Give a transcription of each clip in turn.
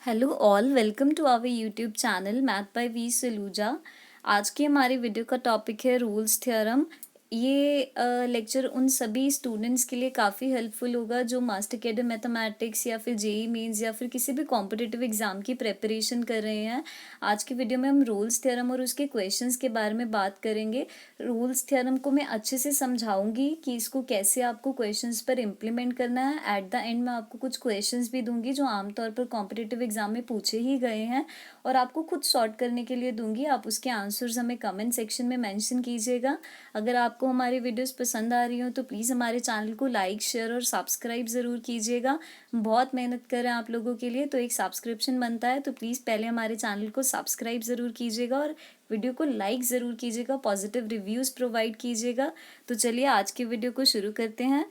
Hello all, welcome to our YouTube channel math by V Saluja. आज के हमारे video का टॉपिक है रूल्स थ्योरम। ये लेक्चर उन सभी स्टूडेंट्स के लिए काफ़ी हेल्पफुल होगा जो मास्टर कैडर मैथमेटिक्स या फिर जेई मेंस या फिर किसी भी कॉम्पिटिटिव एग्जाम की प्रेपरेशन कर रहे हैं। आज की वीडियो में हम रूल्स थ्योरम और उसके क्वेश्चंस के बारे में बात करेंगे। रूल्स थ्योरम को मैं अच्छे से समझाऊंगी कि इसको कैसे आपको क्वेश्चंस पर इम्प्लीमेंट करना है। एट द एंड मैं आपको कुछ क्वेश्चंस भी दूंगी जो आमतौर पर कॉम्पिटिटिव एग्जाम में पूछे ही गए हैं और आपको खुद सॉर्ट करने के लिए दूंगी। आप उसके आंसर्स हमें कमेंट सेक्शन में मेंशन कीजिएगा। अगर आपको हमारी वीडियोस पसंद आ रही हो तो प्लीज़ हमारे चैनल को लाइक, शेयर और सब्सक्राइब ज़रूर कीजिएगा। बहुत मेहनत कर रहे हैं आप लोगों के लिए, तो एक सब्सक्रिप्शन बनता है, तो प्लीज़ पहले हमारे चैनल को सब्सक्राइब ज़रूर कीजिएगा और वीडियो को लाइक ज़रूर कीजिएगा, पॉजिटिव रिव्यूज़ प्रोवाइड कीजिएगा। तो चलिए आज की वीडियो को शुरू करते हैं।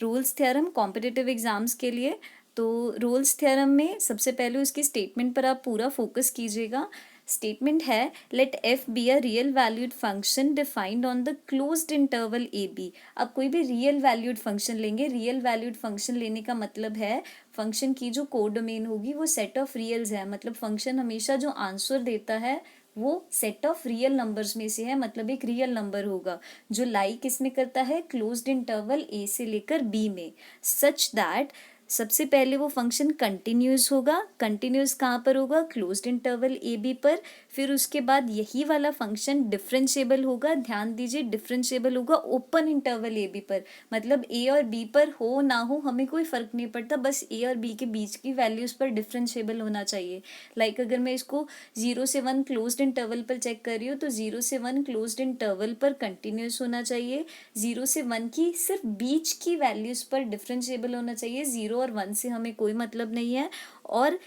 रूल्स थ्योरम कॉम्पिटिटिव एग्जाम्स के लिए। तो रूल्स थ्योरम में सबसे पहले उसकी स्टेटमेंट पर आप पूरा फोकस कीजिएगा। स्टेटमेंट है, let f be a real valued function defined on the closed interval a b. अब कोई भी रियल वैल्यूड फंक्शन लेंगे। रियल वैल्यूड फंक्शन लेने का मतलब है फंक्शन की जो कोडोमेन होगी वो सेट ऑफ रियल्स है। मतलब फंक्शन हमेशा जो आंसर देता है वो सेट ऑफ रियल नंबर्स में से है, मतलब एक रियल नंबर होगा जो लाई किसमें करता है, क्लोज्ड इंटरवल ए से लेकर बी में। सच दैट सबसे पहले वो फंक्शन कंटिन्यूस होगा। कंटिन्यूस कहाँ पर होगा, क्लोज्ड इंटरवल ए बी पर। फिर उसके बाद यही वाला फंक्शन डिफरेंशिएबल होगा। ध्यान दीजिए, डिफरेंशिएबल होगा ओपन इंटरवल ए बी पर। मतलब ए और बी पर हो ना हो हमें कोई फर्क नहीं पड़ता, बस ए और बी के बीच की वैल्यूज पर डिफरेंशिएबल होना चाहिए। लाइक अगर मैं इसको 0 से 1 क्लोज्ड इंटरवल पर चेक कर रही हूँ तो 0 से 1 क्लोज्ड इंटरवल पर कंटिन्यूस होना चाहिए। 0 से 1 की सिर्फ बीच की वैल्यूज पर डिफरेंशिएबल होना चाहिए। 0 और 1 से हमें कोई मतलब नहीं है। और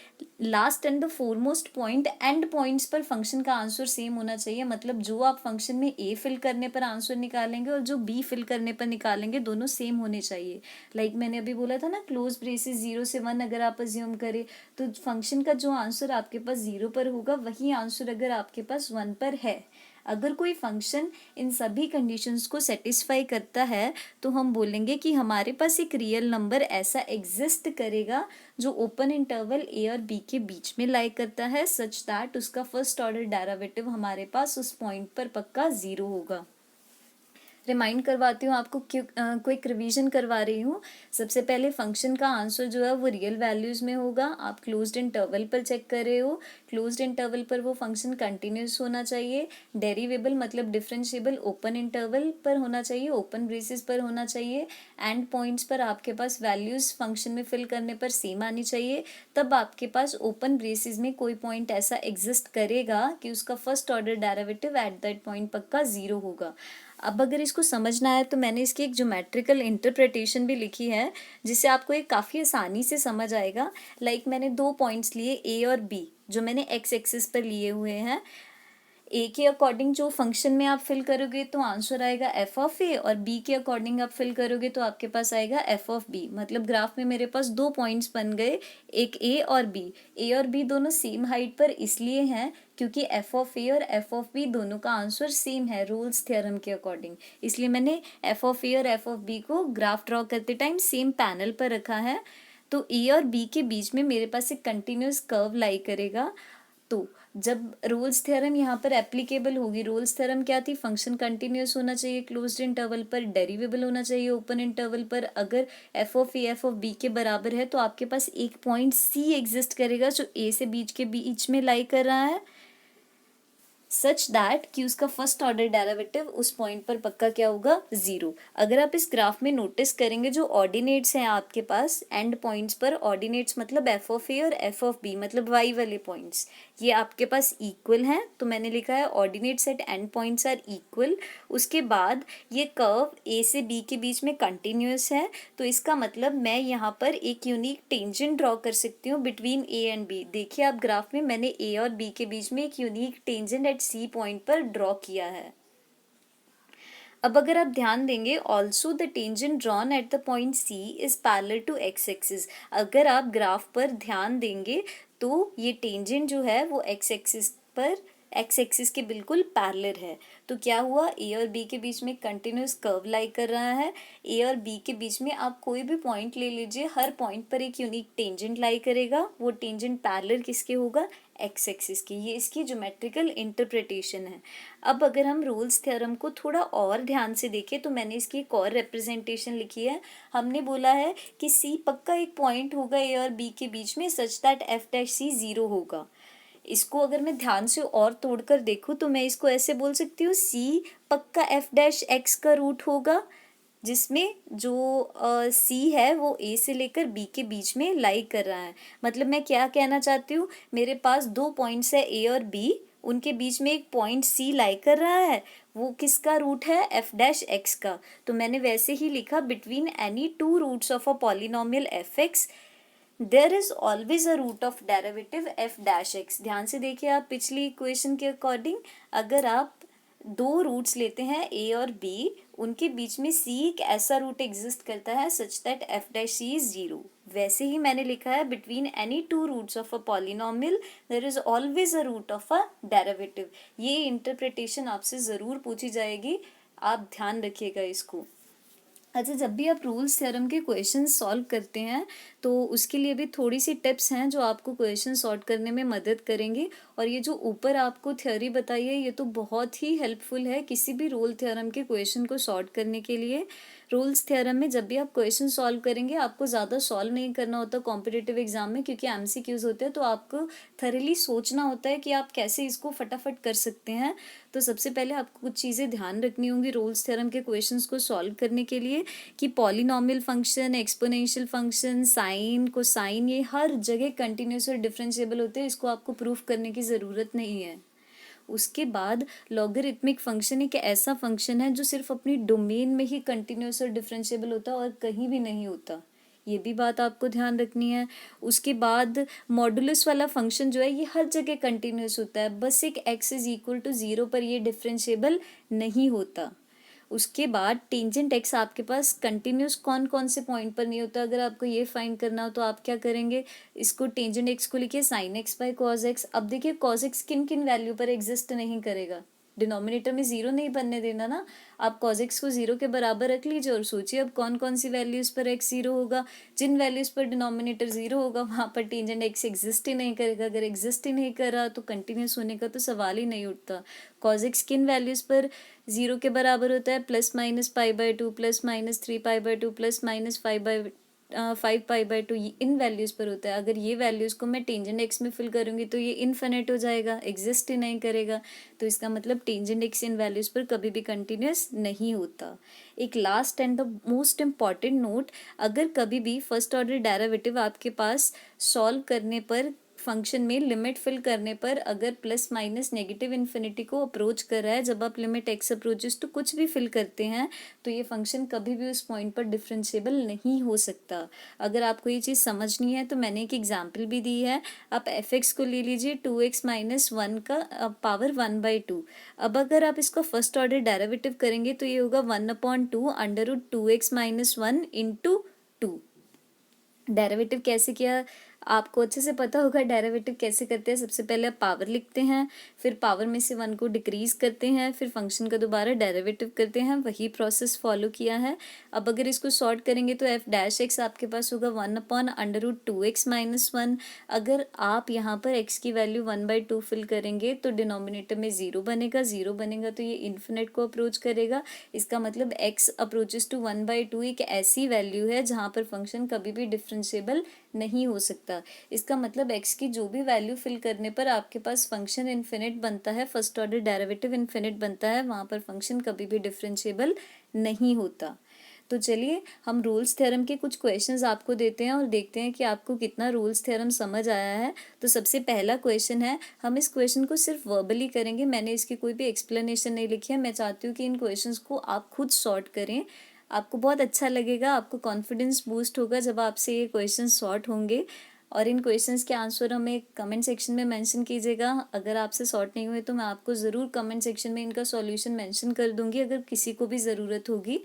last and the foremost point, and points पर फंक्शन का आंसर सेम होना चाहिए। मतलब जो आप फंक्शन में ए फिल करने पर आंसर निकालेंगे और जो बी फिल करने पर निकालेंगे दोनों सेम होने चाहिए। लाइक मैंने अभी बोला था ना, क्लोज ब्रेसेस 0 से 1 अगर आप अज्यूम करें तो फंक्शन का जो आंसर आपके पास 0 पर होगा वही आंसर अगर आपके पास 1 पर है। अगर कोई फंक्शन इन सभी कंडीशंस को सेटिस्फाई करता है तो हम बोलेंगे कि हमारे पास एक रियल नंबर ऐसा एग्जिस्ट करेगा जो ओपन इंटरवल ए और बी के बीच में लाई करता है, सच दैट उसका फर्स्ट ऑर्डर डेरिवेटिव हमारे पास उस पॉइंट पर पक्का 0 होगा। रिमाइंड करवाती हूँ आपको, क्यों क्विक रिवीजन करवा रही हूँ। सबसे पहले फंक्शन का आंसर जो है वो रियल वैल्यूज़ में होगा। आप क्लोज्ड इंटरवल पर चेक कर रहे हो, क्लोज्ड इंटरवल पर वो फंक्शन कंटिन्यूस होना चाहिए। डेरिवेबल मतलब डिफरेंशिएबल ओपन इंटरवल पर होना चाहिए, ओपन ब्रेसेस पर होना चाहिए। एंड पॉइंट्स पर आपके पास वैल्यूज़ फंक्शन में फिल करने पर सेम आनी चाहिए। तब आपके पास ओपन ब्रेसेस में कोई पॉइंट ऐसा एग्जिस्ट करेगा कि उसका first order derivative at that point पक्का 0 होगा। अब अगर इसको समझना है तो मैंने इसकी एक ज्योमेट्रिकल इंटरप्रिटेशन भी लिखी है जिससे आपको ये काफ़ी आसानी से समझ आएगा। लाइक मैंने 2 पॉइंट्स लिए ए और बी, जो मैंने एक्स एक्सिस पर लिए हुए हैं। ए के अकॉर्डिंग जो फंक्शन में आप फिल करोगे तो आंसर आएगा एफ ऑफ ए, और बी के अकॉर्डिंग आप फिल करोगे तो आपके पास आएगा एफ ऑफ बी। मतलब ग्राफ में मेरे पास 2 पॉइंट्स बन गए, एक ए और बी। ए और बी दोनों सेम हाइट पर इसलिए हैं क्योंकि एफ ऑफ ए और एफ ऑफ बी दोनों का आंसर सेम है रूल्स थ्योरम के अकॉर्डिंग। इसलिए मैंने एफ ऑफ ए और एफ ऑफ बी को ग्राफ ड्रॉ करते टाइम सेम पैनल पर रखा है। तो ए और बी के बीच में मेरे पास एक कंटिन्यूस कर्व लाई करेगा। तो जब रोल्स थ्योरम यहाँ पर एप्लीकेबल होगी, रोल्स थ्योरम क्या थी, फंक्शन कंटिन्यूस होना चाहिए क्लोज्ड इंटरवल पर, डेरिवेबल होना चाहिए ओपन इंटरवल पर। अगर f of a f of b के बराबर है तो आपके पास एक पॉइंट सी एग्जिस्ट करेगा जो ए से बीच के बीच में लाई कर रहा है, सच दैट कि उसका फर्स्ट ऑर्डर डेरिवेटिव उस पॉइंट पर पक्का क्या होगा, 0। अगर आप इस ग्राफ में नोटिस करेंगे जो ऑर्डिनेट्स हैं आपके पास एंड पॉइंट्स पर, ऑर्डिनेट्स मतलब एफ ऑफ ए और एफ ऑफ बी मतलब वाई वाले पॉइंट्स, ये आपके पास इक्वल हैं। तो मैंने लिखा है ordinates at end points are equal. उसके बाद ये कर्व ए से बी के बीच में कंटिन्यूस है, तो इसका मतलब मैं यहाँ पर एक यूनिक टेंजेंट ड्रॉ कर सकती हूँ बिटवीन ए एंड बी। देखिए आप ग्राफ में मैंने ए और बी के बीच में एक unique tangent at c point पर ड्रॉ किया है। अब अगर आप ध्यान देंगे, also the tangent drawn at the point c is parallel to x axis. अगर आप ग्राफ पर ध्यान देंगे तो ये टेंजेंट जो है वो एक्स एक्सिस पर एक्स एक्सिस के बिल्कुल पैरेलल है। तो क्या हुआ, ए और बी के बीच में कंटिन्यूस कर्व लाई कर रहा है। ए और बी के बीच में आप कोई भी पॉइंट ले लीजिए, हर पॉइंट पर एक यूनिक टेंजेंट लाई करेगा। वो टेंजेंट पैरेलल किसके होगा, एक्स एक्सिस की। ये इसकी ज्योमेट्रिकल इंटरप्रिटेशन है। अब अगर हम रोल्स थ्योरम को थोड़ा और ध्यान से देखें तो मैंने इसकी एक और रिप्रेजेंटेशन लिखी है। हमने बोला है कि सी पक्का एक पॉइंट होगा ए और बी के बीच में such that f dash c zero होगा। इसको अगर मैं ध्यान से और तोड़कर देखूं तो मैं इसको ऐसे बोल सकती हूँ, सी पक्का एफ डैश एक्स का रूट होगा, जिसमें जो सी है वो ए से लेकर बी के बीच में लाई कर रहा है। मतलब मैं क्या कहना चाहती हूँ, मेरे पास दो पॉइंट्स है ए और बी, उनके बीच में एक पॉइंट सी लाई कर रहा है, वो किसका रूट है, एफ डैश एक्स का। तो मैंने वैसे ही लिखा, between any two roots of a polynomial f x there is always a root of derivative f dash x. ध्यान से देखिए आप पिछली इक्वेशन के अकॉर्डिंग, अगर आप दो रूट्स लेते हैं ए और बी, उनके बीच में सी एक ऐसा रूट एग्जिस्ट करता है such that f dash c is zero. वैसे ही मैंने लिखा है, between any two roots of a polynomial there is always a root of a derivative. ये इंटरप्रिटेशन आपसे ज़रूर पूछी जाएगी, आप ध्यान रखिएगा इसको। अच्छा, जब भी आप रूल्स थ्योरम के क्वेश्चन सॉल्व करते हैं तो उसके लिए भी थोड़ी सी टिप्स हैं जो आपको क्वेश्चन सॉल्व करने में मदद करेंगी। और ये जो ऊपर आपको थ्योरी बताई है ये तो बहुत ही हेल्पफुल है किसी भी रूल थ्योरम के क्वेश्चन को सॉल्व करने के लिए। रूल्स थ्योरम में जब भी आप क्वेश्चन सॉल्व करेंगे आपको ज़्यादा सॉल्व नहीं करना होता कॉम्पिटिटिव एग्जाम में, क्योंकि एमसीक्यूज होते हैं, तो आपको थरली सोचना होता है कि आप कैसे इसको फटाफट कर सकते हैं। तो सबसे पहले आपको कुछ चीज़ें ध्यान रखनी होंगी रूल्स थ्योरम के क्वेश्चंस को सॉल्व करने के लिए, कि polynomial function, exponential function, sine, cosine, ये हर जगह कंटिन्यूस और डिफरेंशिएबल होते हैं, इसको आपको प्रूफ करने की ज़रूरत नहीं है। उसके बाद लॉगरिथमिक फंक्शन एक ऐसा फंक्शन है जो सिर्फ अपनी डोमेन में ही कंटिन्यूस और डिफरेंशिएबल होता है और कहीं भी नहीं होता, ये भी बात आपको ध्यान रखनी है। उसके बाद मॉडुलस वाला फंक्शन जो है ये हर जगह कंटिन्यूस होता है, बस एक x is equal to zero पर ये डिफरेंशिएबल नहीं होता। उसके बाद टेंजेंट एक्स आपके पास कंटिन्यूस कौन कौन से पॉइंट पर नहीं होता, अगर आपको ये फाइंड करना हो तो आप क्या करेंगे, इसको टेंजेंट एक्स को लिखिए sine x by cos x. अब देखिए कॉज एक्स किन किन वैल्यू पर एग्जिस्ट नहीं करेगा, डिनोमिनेटर में जीरो नहीं बनने देना ना। आप कॉज एक्स को जीरो के बराबर रख लीजिए और सोचिए अब कौन कौन सी वैल्यूज पर एक्स जीरो होगा। जिन वैल्यूज पर डिनोमिनेटर जीरो होगा वहाँ पर टेंजेंट एक्स एग्जिस्ट ही नहीं करेगा। अगर एग्जिस्ट ही नहीं कर रहा तो कंटिन्यूस होने का तो सवाल ही नहीं उठता। कॉज एक्स किन वैल्यूज पर जीरो के बराबर होता है, plus minus pi by two, plus minus three pi by two, plus minus five pi by two, in values पर होता है। अगर ये वैल्यूज को मैं टेंजेंट एक्स में फिल करूंगी तो ये इनफिनिट हो जाएगा, एग्जिस्ट ही नहीं करेगा। तो इसका मतलब टेंजेंट एक्स इन वैल्यूज पर कभी भी कंटिन्यूस नहीं होता। एक last and the most important note, अगर कभी भी फर्स्ट ऑर्डर डेरिवेटिव आपके पास सॉल्व करने पर, फंक्शन में लिमिट फिल करने पर अगर प्लस माइनस नेगेटिव इन्फिनिटी को अप्रोच कर रहा है, जब आप लिमिट एक्स अप्रोचेस तो कुछ भी फिल करते हैं तो ये फंक्शन कभी भी उस पॉइंट पर डिफरेंशिएबल नहीं हो सकता। अगर आपको ये चीज़ समझनी है तो मैंने एक एग्जाम्पल भी दी है। आप एफ एक्स को ले लीजिए, टू एक्स माइनस वन का पावर वन बाई टू। अब अगर आप इसका फर्स्ट ऑर्डर डेरिवेटिव करेंगे तो ये होगा one upon two under root two x minus one into two. Derivative कैसे किया आपको अच्छे से पता होगा, डेरिवेटिव कैसे करते हैं। सबसे पहले आप पावर लिखते हैं, फिर पावर में से वन को डिक्रीज करते हैं, फिर फंक्शन का दोबारा डेरिवेटिव करते हैं, वही प्रोसेस फॉलो किया है। अब अगर इसको सॉर्ट करेंगे तो एफ डैश एक्स आपके पास होगा one upon under root two x minus one. अगर आप यहाँ पर एक्स की value one by two fill करेंगे तो डिनोमिनेटर में जीरो बनेगा, जीरो बनेगा तो ये इन्फिनिट को अप्रोच करेगा। इसका मतलब x approaches to one by two एक ऐसी वैल्यू है जहाँ पर फंक्शन कभी भी डिफरेंशिएबल नहीं हो सकता। इसका मतलब x की जो भी वैल्यू फिल करने पर आपके पास फंक्शन इन्फिनिट बनता है, फर्स्ट ऑर्डर डेरिवेटिव इन्फिनिट बनता है, वहाँ पर फंक्शन कभी भी डिफरेंशिएबल नहीं होता। तो चलिए हम रूल्स थ्योरम के कुछ क्वेश्चंस आपको देते हैं और देखते हैं कि आपको कितना रूल्स थ्योरम समझ आया है। तो सबसे पहला क्वेश्चन है, हम इस क्वेश्चन को सिर्फ वर्बली करेंगे, मैंने इसकी कोई भी एक्सप्लेनेशन नहीं लिखी है। मैं चाहती हूँ कि इन क्वेश्चंस को आप खुद सॉर्ट करें, आपको बहुत अच्छा लगेगा, आपको कॉन्फिडेंस बूस्ट होगा जब आपसे ये क्वेश्चन सॉर्ट होंगे। और इन क्वेश्चंस के आंसर हमें कमेंट सेक्शन में मेंशन कीजिएगा। अगर आपसे सॉर्ट नहीं हुए तो मैं आपको ज़रूर कमेंट सेक्शन में इनका सॉल्यूशन मेंशन कर दूंगी अगर किसी को भी ज़रूरत होगी।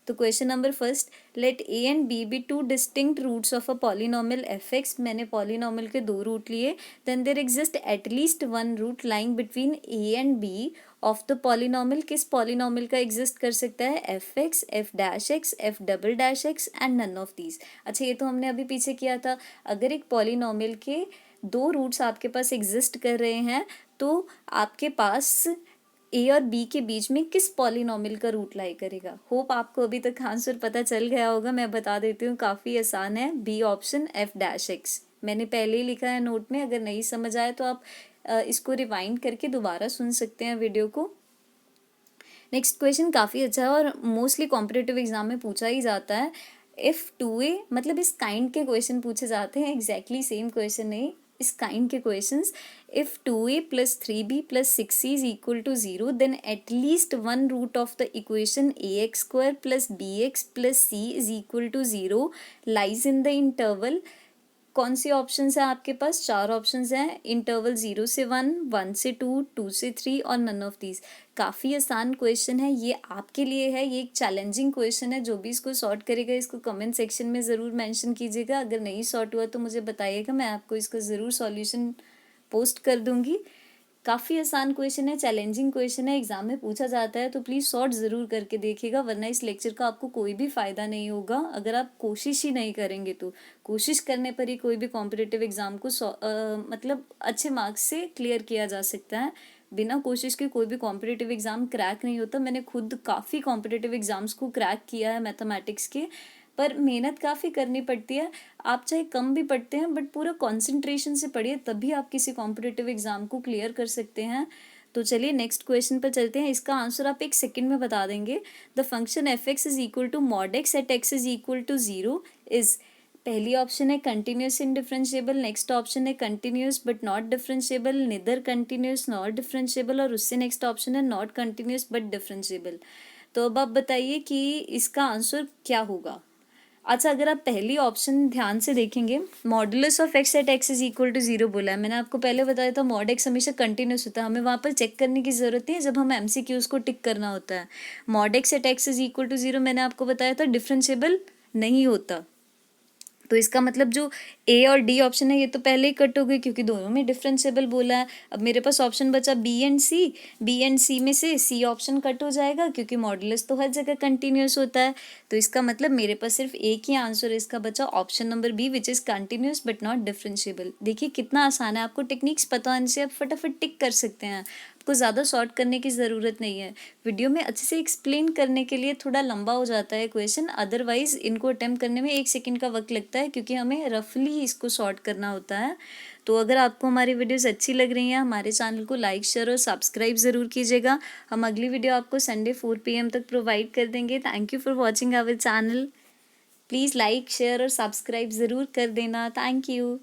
तो question number first, let a and b be two distinct roots of a polynomial f x. मैंने पॉलिनोमियल के दो रूट लिए। Then there exist at least one root lying between a and b of the polynomial. किस polynomial का exist कर सकता है? F x, f dash x, f double dash x and none of these. अच्छा, ये तो हमने अभी पीछे किया था। अगर एक पॉलिनोमियल के दो रूट्स आपके पास एग्जिस्ट कर रहे हैं तो आपके पास ए और बी के बीच में किस पॉलिनोमियल का रूट लाई करेगा? होप आपको अभी तक आंसर पता चल गया होगा। मैं बता देती हूँ, काफ़ी आसान है। B option, f dash x. मैंने पहले ही लिखा है नोट में, अगर नहीं समझ आए तो आप इसको रिवाइंड करके दोबारा सुन सकते हैं वीडियो को। नेक्स्ट क्वेश्चन काफ़ी अच्छा है और मोस्टली कॉम्पिटिटिव एग्जाम में पूछा ही जाता है। इफ़ टू ए, मतलब इस काइंड के क्वेश्चन पूछे जाते हैं, एग्जैक्टली सेम क्वेश्चन नहीं, इस काइंड के questions. If 2a plus 3b plus 6c is equal to 0 then at least one root of the equation ax square plus bx plus c is equal to 0 lies in the interval. कौन सी options हैं आपके पास? चार options हैं। Interval 0 से 1, 1 से 2, 2 से 3 और नन ऑफ दीज। काफ़ी आसान क्वेश्चन है, ये आपके लिए है। ये एक चैलेंजिंग क्वेश्चन है। जो भी इसको सॉर्ट करेगा इसको कमेंट सेक्शन में ज़रूर मेंशन कीजिएगा। अगर नहीं सॉर्ट हुआ तो मुझे बताइएगा, मैं आपको इसका ज़रूर सॉल्यूशन पोस्ट कर दूंगी। काफ़ी आसान क्वेश्चन है, चैलेंजिंग क्वेश्चन है, एग्जाम में पूछा जाता है, तो प्लीज़ सॉर्ट ज़रूर करके देखिएगा, वरना इस लेक्चर का आपको कोई भी फ़ायदा नहीं होगा अगर आप कोशिश ही नहीं करेंगे। तो कोशिश करने पर ही कोई भी कॉम्पिटिटिव एग्ज़ाम को मतलब अच्छे मार्क्स से क्लियर किया जा सकता है। बिना कोशिश के कोई भी कॉम्पिटिटिव एग्ज़ाम क्रैक नहीं होता। मैंने खुद काफ़ी कॉम्पिटिटिव एग्ज़ाम्स को क्रैक किया है मैथमेटिक्स के, पर मेहनत काफ़ी करनी पड़ती है। आप चाहे कम भी पढ़ते हैं बट पूरा कंसंट्रेशन से पढ़िए, तभी आप किसी कॉम्पिटिटिव एग्जाम को क्लियर कर सकते हैं। तो चलिए नेक्स्ट क्वेश्चन पर चलते हैं। इसका आंसर आप एक सेकंड में बता देंगे। The function f x is equal to mod x at x is equal to 0 is. पहली ऑप्शन है कंटिन्यूस इनडिफरेंशिएबल, नेक्स्ट ऑप्शन है continuous but not differentiable, neither continuous not differentiable, और उससे नेक्स्ट ऑप्शन है not continuous but differentiable. तो अब आप बताइए कि इसका आंसर क्या होगा। अच्छा, अगर आप पहली ऑप्शन ध्यान से देखेंगे, modulus of x at x is equal to 0 बोला है। मैंने आपको पहले बताया था मॉड एक्स हमेशा कंटिन्यूस होता है, हमें वहाँ पर चेक करने की ज़रूरत नहीं है जब हम एमसीक्यूज को टिक करना होता है। Mod x at x is equal to 0 मैंने आपको बताया था डिफरेंशिएबल नहीं होता। तो इसका मतलब जो ए और डी ऑप्शन है ये तो पहले ही कट हो गई क्योंकि दोनों में डिफरेंशिएबल बोला है। अब मेरे पास ऑप्शन बचा B and C. B and C में से सी ऑप्शन कट हो जाएगा क्योंकि मॉडुलस तो हर जगह कंटिन्यूस होता है। तो इसका मतलब मेरे पास सिर्फ एक ही आंसर इसका बचा, option number b, which is continuous but not differentiable. देखिए कितना आसान है, आपको टेक्निक्स पता होने से आप फटाफट टिक कर सकते हैं। आपको ज़्यादा सॉर्ट करने की ज़रूरत नहीं है। वीडियो में अच्छे से एक्सप्लेन करने के लिए थोड़ा लंबा हो जाता है क्वेश्चन, अदरवाइज इनको अटेम्प्ट करने में 1 सेकंड का वक्त लगता है क्योंकि हमें रफली इसको सॉर्ट करना होता है। तो अगर आपको हमारी वीडियोस अच्छी लग रही हैं, हमारे चैनल को लाइक, शेयर और सब्सक्राइब ज़रूर कीजिएगा। हम अगली वीडियो आपको संडे 4 PM तक प्रोवाइड कर देंगे। Thank you for watching our channel. Please like, share और सब्सक्राइब ज़रूर कर देना। Thank you.